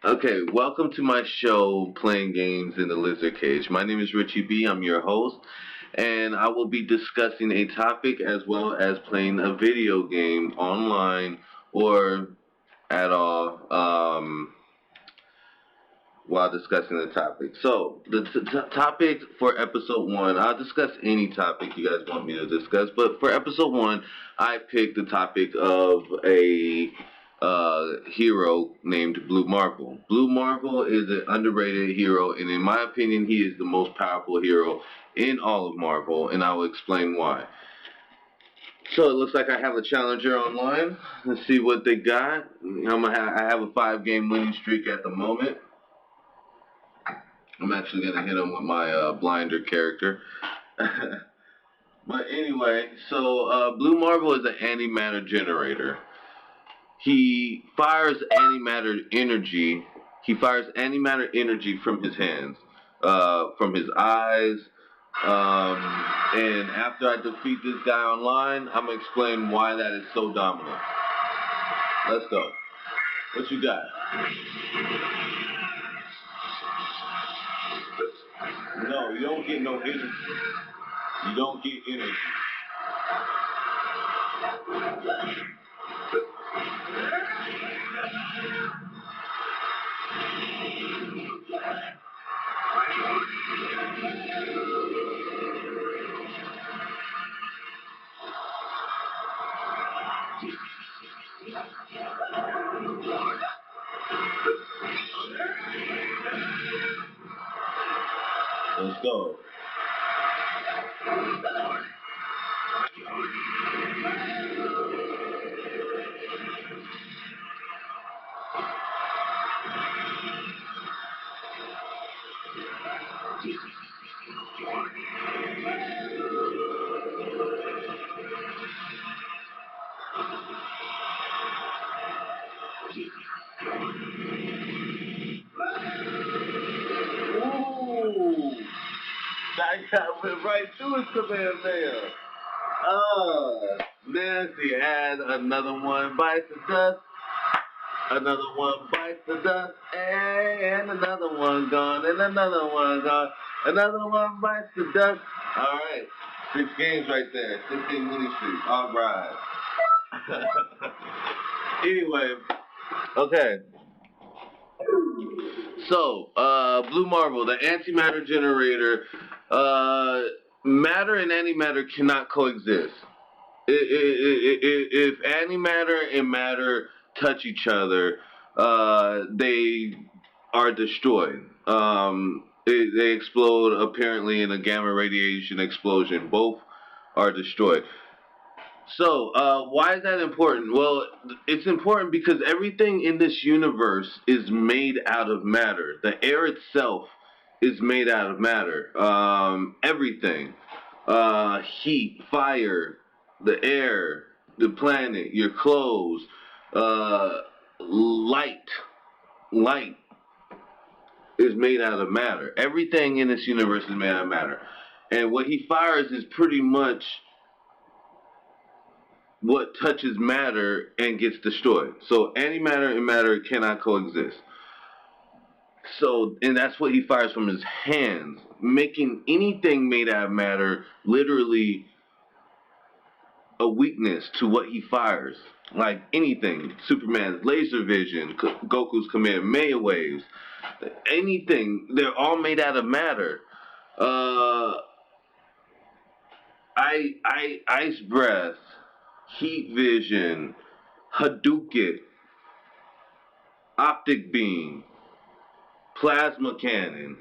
Okay, welcome to my show, Playing Games in the Lizard Cage. My name is Richie B. I'm your host, and I will be discussing a topic as well as playing a video game online or at all while discussing the topic. So, the topic for episode one, I'll discuss any topic you guys want me to discuss, but for episode one, I picked the topic of a hero named Blue Marvel. Blue Marvel is an underrated hero, and in my opinion, he is the most powerful hero in all of Marvel, and I will explain why. So it looks like I have a challenger online. Let's see what they got. I have a 5-game winning streak at the moment. I'm actually gonna hit him with my blinder character. But anyway, so Blue Marvel is an antimatter generator. He fires antimatter energy. He fires antimatter energy from his hands, from his eyes. And after I defeat this guy online, I'm gonna explain why that is so dominant. Let's go. What you got? No, you don't get no energy. You don't get energy. Let's go. Ooh, that guy went right through his command there. Nancy had another one bites the dust, another one bites the dust, and another one gone, and another one gone, another one bites the dust. All right, 6 games right there, 16 winning streak. All right. Anyway, okay. So, Blue Marvel, the antimatter generator, matter and antimatter cannot coexist. If antimatter and matter touch each other, they are destroyed. They explode apparently in a gamma radiation explosion. Both are destroyed. So, why is that important? Well, it's important because everything in this universe is made out of matter. The air itself is made out of matter. Everything. Heat, fire, the air, the planet, your clothes, light. Light is made out of matter. Everything in this universe is made out of matter. And what he fires is pretty much what touches matter and gets destroyed. So antimatter and matter cannot coexist. So, and that's what he fires from his hands, making anything made out of matter literally a weakness to what he fires. Like anything, Superman's laser vision, Goku's Kamehameha waves, anything, they're all made out of matter. Ice breath, heat vision, Hadouken, optic beam, plasma cannon.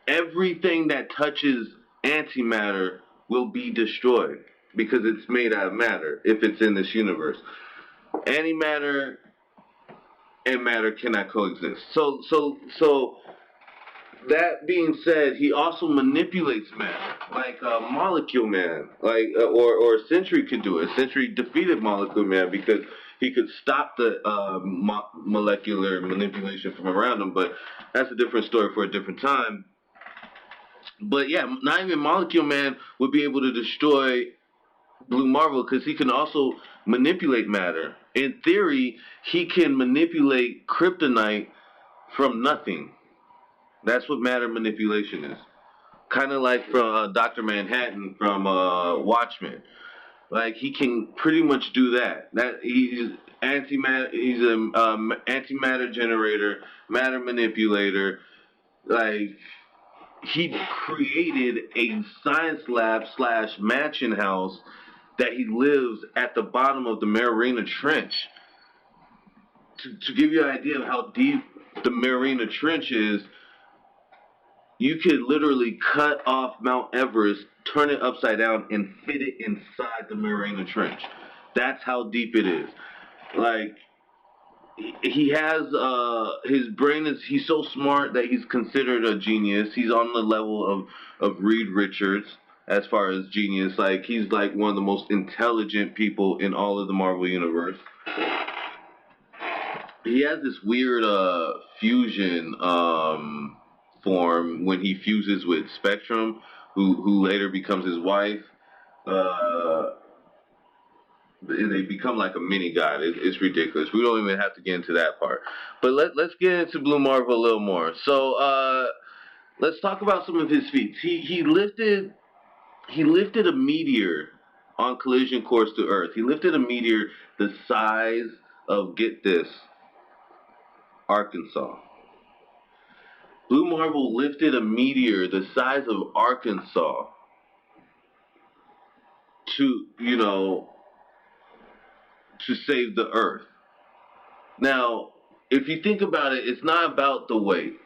Everything that touches antimatter will be destroyed because it's made out of matter if it's in this universe. Antimatter and matter cannot coexist. So that being said, he also manipulates matter, like Molecule Man, or Sentry could do it. Sentry defeated Molecule Man because he could stop the molecular manipulation from around him. But that's a different story for a different time. But yeah, not even Molecule Man would be able to destroy Blue Marvel because he can also manipulate matter. In theory, he can manipulate kryptonite from nothing. That's what matter manipulation is. Kind of like from Dr. Manhattan from Watchmen. Like he can pretty much do that. That he's antimatter. He's an antimatter generator, matter manipulator. Like he created a science lab slash mansion house that he lives at the bottom of the Mariana Trench. To give you an idea of how deep the Mariana Trench is, you could literally cut off Mount Everest, turn it upside down, and fit it inside the Mariana Trench. That's how deep it is. Like, he has his brain is he's so smart that he's considered a genius. He's on the level of Reed Richards as far as genius. Like he's like one of the most intelligent people in all of the Marvel universe. He has this weird fusion form when he fuses with Spectrum, who later becomes his wife. They become like a mini god. It's ridiculous. We don't even have to get into that part. But let's get into Blue Marvel a little more. So let's talk about some of his feats. He lifted a meteor on collision course to Earth. He lifted a meteor the size of, get this, Arkansas. Blue Marvel lifted a meteor the size of Arkansas to, to save the Earth. Now, if you think about it, it's not about the weight.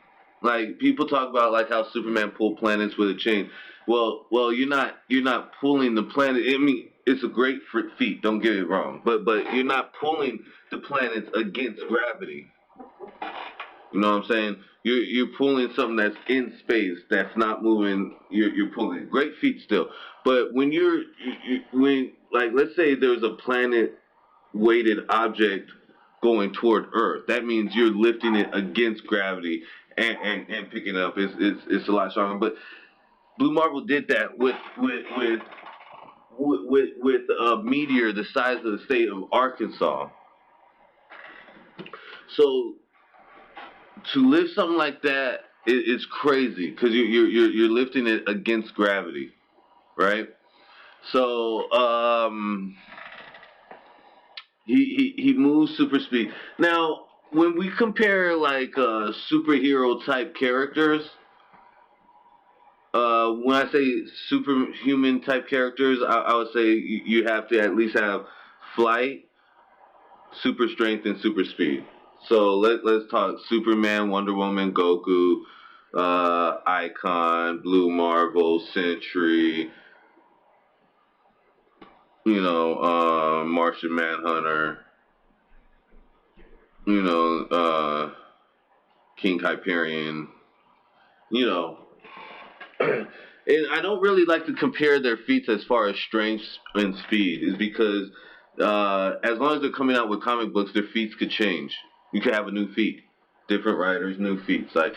Like people talk about like how Superman pulled planets with a chain. Well, you're not pulling the planet. I mean, it's a great feat. Don't get it wrong, but you're not pulling the planets against gravity. You know what I'm saying? You're pulling something that's in space that's not moving. You're pulling great feat still. But when when like let's say there's a planet weighted object going toward Earth, that means you're lifting it against gravity and picking it up. It's a lot stronger. But Blue Marvel did that with a meteor the size of the state of Arkansas. So to lift something like that is crazy because you're lifting it against gravity, right? So he moves super speed. Now, when we compare like superhero type characters, when I say superhuman type characters, I would say you have to at least have flight, super strength, and super speed. So let's talk Superman, Wonder Woman, Goku, Icon, Blue Marvel, Sentry, Martian Manhunter, King Hyperion, And I don't really like to compare their feats as far as strength and speed, is because as long as they're coming out with comic books, their feats could change. You could have a new feat, different writers, new feats. Like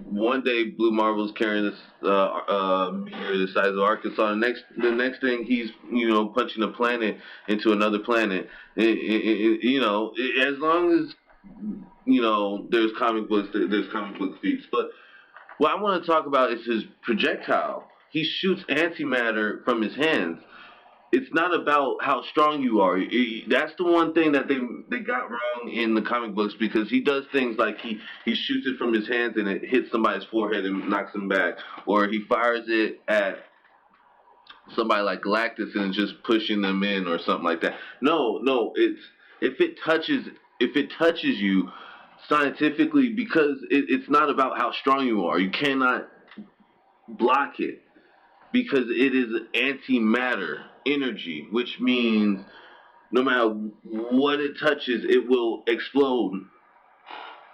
one day, Blue Marvel's carrying this meteor the size of Arkansas. The next thing, he's punching a planet into another planet. As long as there's comic books, there's comic book feats, but what I want to talk about is his projectile. He shoots antimatter from his hands. It's not about how strong you are. That's the one thing that they got wrong in the comic books, because he does things like he shoots it from his hands and it hits somebody's forehead and knocks them back, or he fires it at somebody like Galactus and is just pushing them in or something like that. No, it's if it touches you scientifically, because it's not about how strong you are. You cannot block it because it is antimatter energy, which means no matter what it touches, it will explode.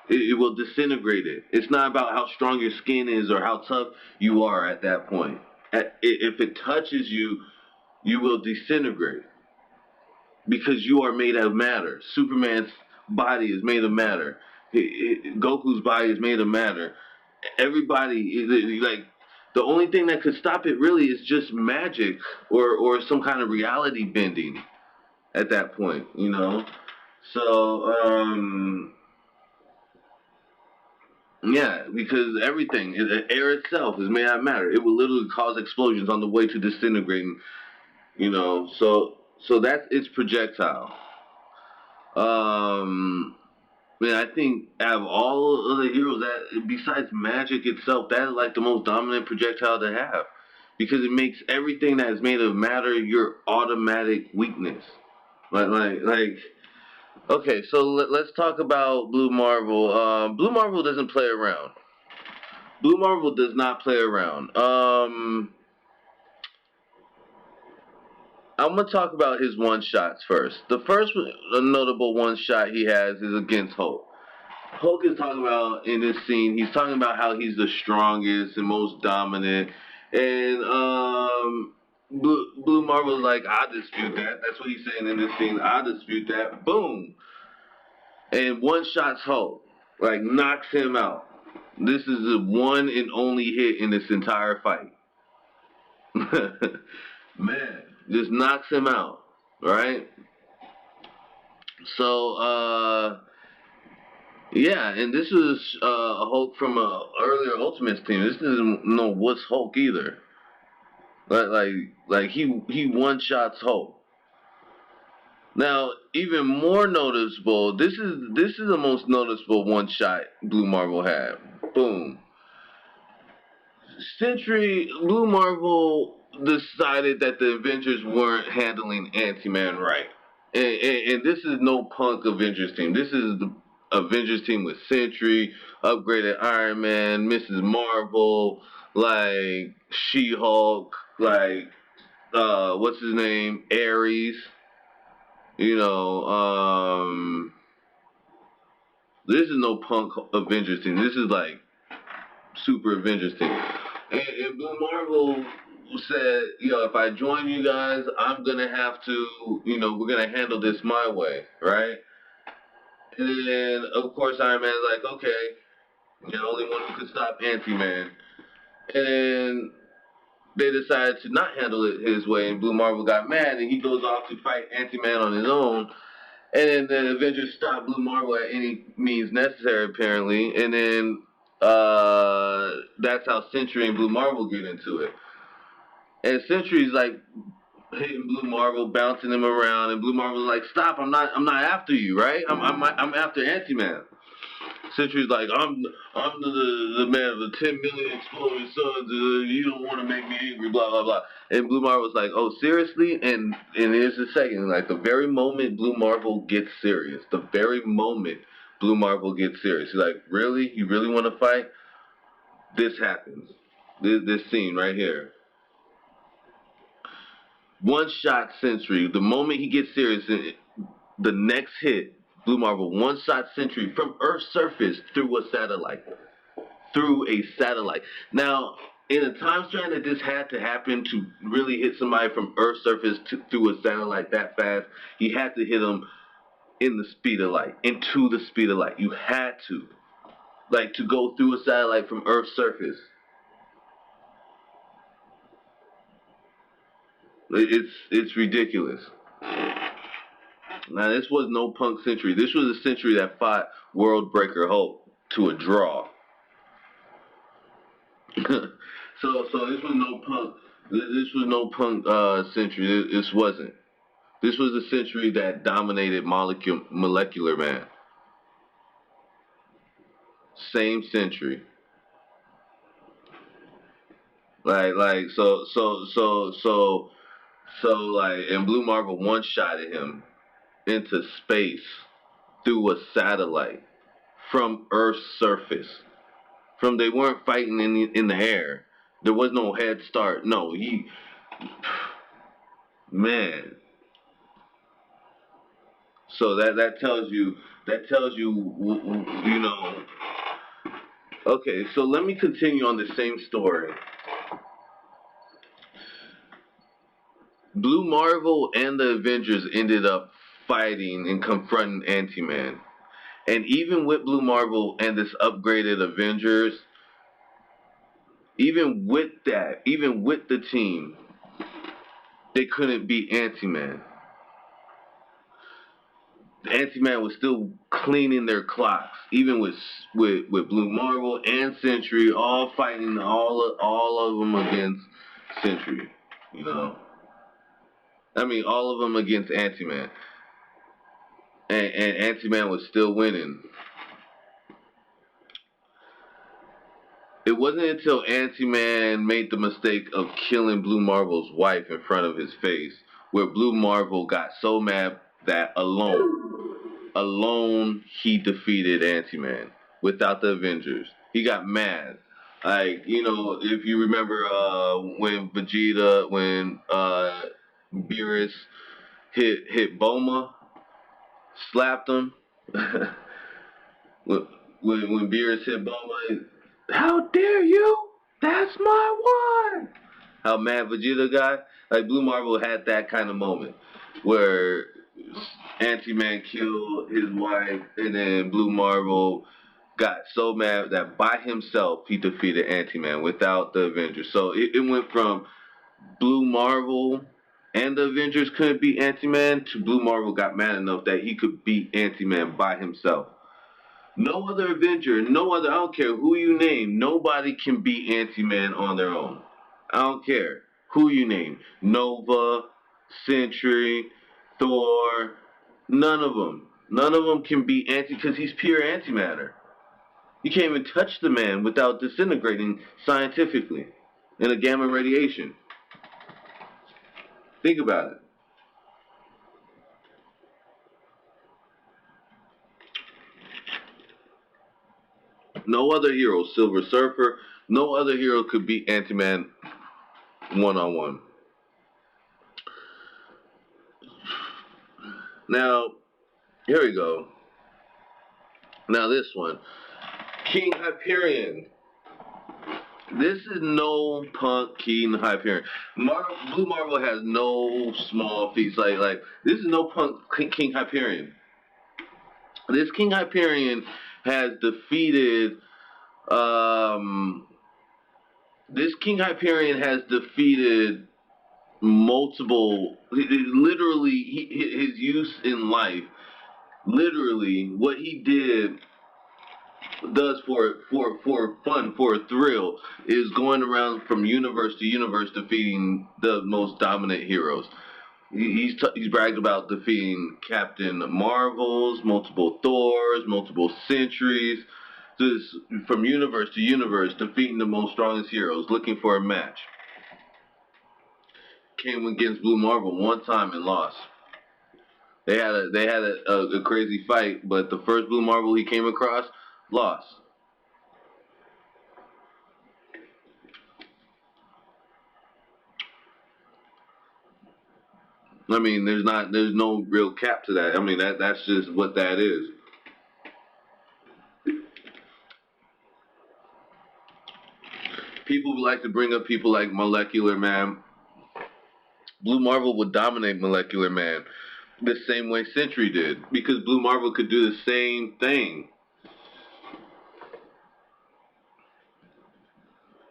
It will disintegrate it. It's not about how strong your skin is or how tough you are at that point. If it touches you, you will disintegrate because you are made of matter. Superman's body is made of matter. Goku's body is made of matter. Everybody, like, the only thing that could stop it really is just magic or some kind of reality bending at that point, So, Yeah, because everything, the air itself is made out of matter. It will literally cause explosions on the way to disintegrating. So that's its projectile. Man, I think out of all of the heroes, that besides magic itself, that is like the most dominant projectile to have, because it makes everything that is made of matter your automatic weakness. Like. Okay, so let's talk about Blue Marvel. Blue Marvel doesn't play around. Blue Marvel does not play around. I'm gonna talk about his one shots first. The first notable one shot he has is against Hulk. Hulk is talking about in this scene. He's talking about how he's the strongest and most dominant, and Blue Marvel's like, I dispute that. That's what he's saying in this scene. I dispute that. Boom, and one shots Hulk, like knocks him out. This is the one and only hit in this entire fight. Man, just knocks him out, right? So, yeah, and this is a Hulk from a earlier Ultimates team. This isn't no what's Hulk either. Like he one shots Hulk. Now, even more noticeable, this is the most noticeable one shot Blue Marvel had. Boom. Blue Marvel decided that the Avengers weren't handling Anti-Man right. And this is no punk Avengers team. This is the Avengers team with Sentry, upgraded Iron Man, Mrs. Marvel, like She-Hulk, like what's his name, Ares. This is no punk Avengers team. This is like super Avengers team. And Blue Marvel said, if I join you guys, I'm gonna have to, we're gonna handle this my way, right? And then of course Iron Man's like, okay, you're the only one who could stop Anti-Man. And then they decided to not handle it his way, and Blue Marvel got mad, and he goes off to fight Anti-Man on his own. And then the Avengers stop Blue Marvel at any means necessary, apparently. And then that's how Sentry and Blue Marvel get into it. And Sentry's like hitting Blue Marvel, bouncing him around, and Blue Marvel's like, "Stop! I'm not after you, right? I'm after Anti-Man." Sentry's like, I'm the man of the 10 million exploding suns. You don't want to make me angry, blah blah blah. And Blue Marvel's like, oh seriously? And here's the second, like the very moment Blue Marvel gets serious, the very moment Blue Marvel gets serious, he's like, really? You really want to fight? This happens. This scene right here. One shot Sentry. The moment he gets serious, the next hit, Blue Marvel one shot Sentry from Earth's surface through a satellite. Through a satellite. Now, in a time span that this had to happen to really hit somebody from Earth's surface through a satellite that fast, he had to hit him in the speed of light, into the speed of light. You had to. Like, to go through a satellite from Earth's surface. It's ridiculous. Now, this was no punk Sentry. This was a Sentry that fought World Breaker Hulk to a draw. so this was no punk. This was no punk Sentry. This wasn't. This was the Sentry that dominated Molecular Man. Same Sentry. And Blue Marvel one shot at him into space through a satellite from Earth's surface. They weren't fighting in the air. There was no head start. No, man. So that tells you, Okay, so let me continue on the same story. Blue Marvel and the Avengers ended up fighting and confronting Anti-Man. And even with Blue Marvel and this upgraded Avengers, even with the team, they couldn't beat Anti-Man. Antimatter was still cleaning their clocks, even with Blue Marvel and Sentry all fighting all of them against Sentry. You know, I mean all of them against Antiman, and Antiman was still winning. It wasn't until Antiman made the mistake of killing Blue Marvel's wife in front of his face, where Blue Marvel got so mad that alone he defeated Antiman without the Avengers. He got mad. Like, you know, if you remember when Beerus hit Boma, slapped him. when Beerus hit Boma, how dare you? That's my one. How mad Vegeta got? Like Blue Marvel had that kind of moment where Anti-Man killed his wife, and then Blue Marvel got so mad that by himself he defeated Anti-Man without the Avengers. So it went from Blue Marvel and the Avengers couldn't beat Anti-Man to Blue Marvel got mad enough that he could beat Anti-Man by himself. No other Avenger, I don't care who you name, nobody can beat Anti-Man on their own. I don't care who you name. Nova, Sentry, Thor, none of them. None of them can beat because he's pure antimatter. You can't even touch the man without disintegrating scientifically in a gamma radiation. Think about it. No other hero, Silver Surfer, no other hero could beat Anti-Man one-on-one. Now, here we go. Now this one. King Hyperion. This is no punk King Hyperion. Blue Marvel has no small feats. Like this is no punk King Hyperion. This King Hyperion has defeated multiple, literally his use in life, literally what he does for fun, for a thrill, is going around from universe to universe defeating the most dominant heroes. He's bragged about defeating Captain Marvels, multiple Thors, multiple Sentries, just from universe to universe defeating the most strongest heroes, looking for a match. Came against Blue Marvel one time and lost. They had a crazy fight, but the first Blue Marvel he came across lost. I mean, there's no real cap to that. I mean, that's just what that is. People like to bring up people like Molecular Man. Blue Marvel would dominate Molecular Man the same way Sentry did, because Blue Marvel could do the same thing.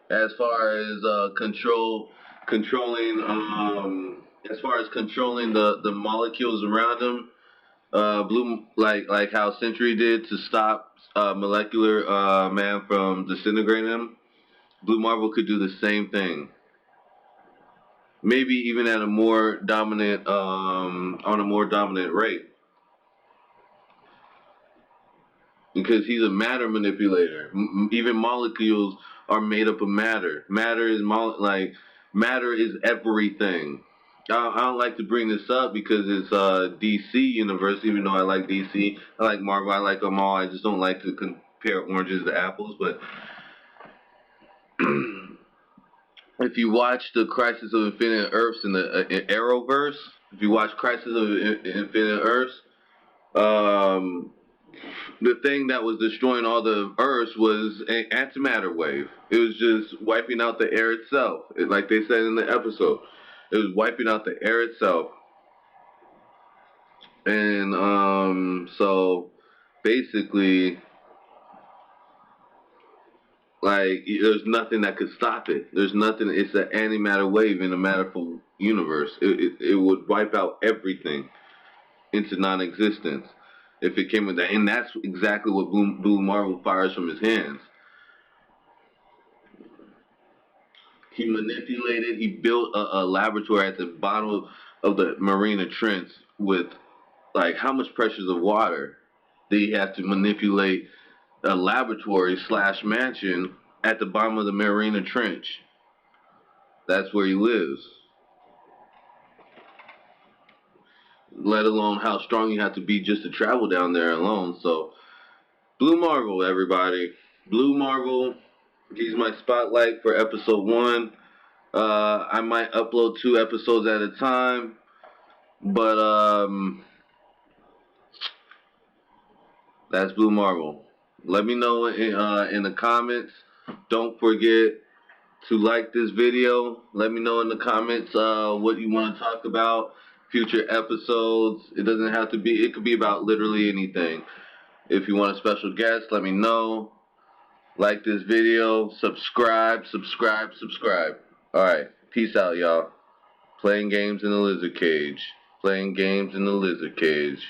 As far as controlling the molecules around him, like how Sentry did to stop Molecular Man from disintegrating him, Blue Marvel could do the same thing. Maybe even at a more dominant on a more dominant rate. Because he's a matter manipulator. Even molecules are made up of matter. Matter is everything. I don't like to bring this up because it's DC universe. Even though I like DC, I like Marvel, I like them all. I just don't like to compare oranges to apples. But if you watch the Crisis of Infinite Earths in the Arrowverse, if you watch Crisis of Infinite Earths, the thing that was destroying all the Earths was an antimatter wave. It was just wiping out the air itself. Like they said in the episode, it was wiping out the air itself. And so basically, like, there's nothing that could stop it. There's nothing. It's an antimatter wave in a matterful universe. It would wipe out everything into non-existence. if it came with that. And that's exactly what Blue Marvel fires from his hands. He manipulated, he built a laboratory at the bottom of the Marina Trench with, like, how much pressures of water did he have to manipulate a laboratory / mansion at the bottom of the Marina Trench? That's where he lives. Let alone how strong you have to be just to travel down there alone. So, Blue Marvel, everybody. Blue Marvel, he's my spotlight for episode 1. I might upload 2 episodes at a time, but that's Blue Marvel. Let me know in the comments. Don't forget to like this video. Let me know in the comments what you want to talk about, future episodes. It doesn't have to be, it could be about literally anything. If you want a special guest, let me know. Like this video, subscribe. Alright, peace out, y'all. Playing games in the lizard cage. Playing games in the lizard cage.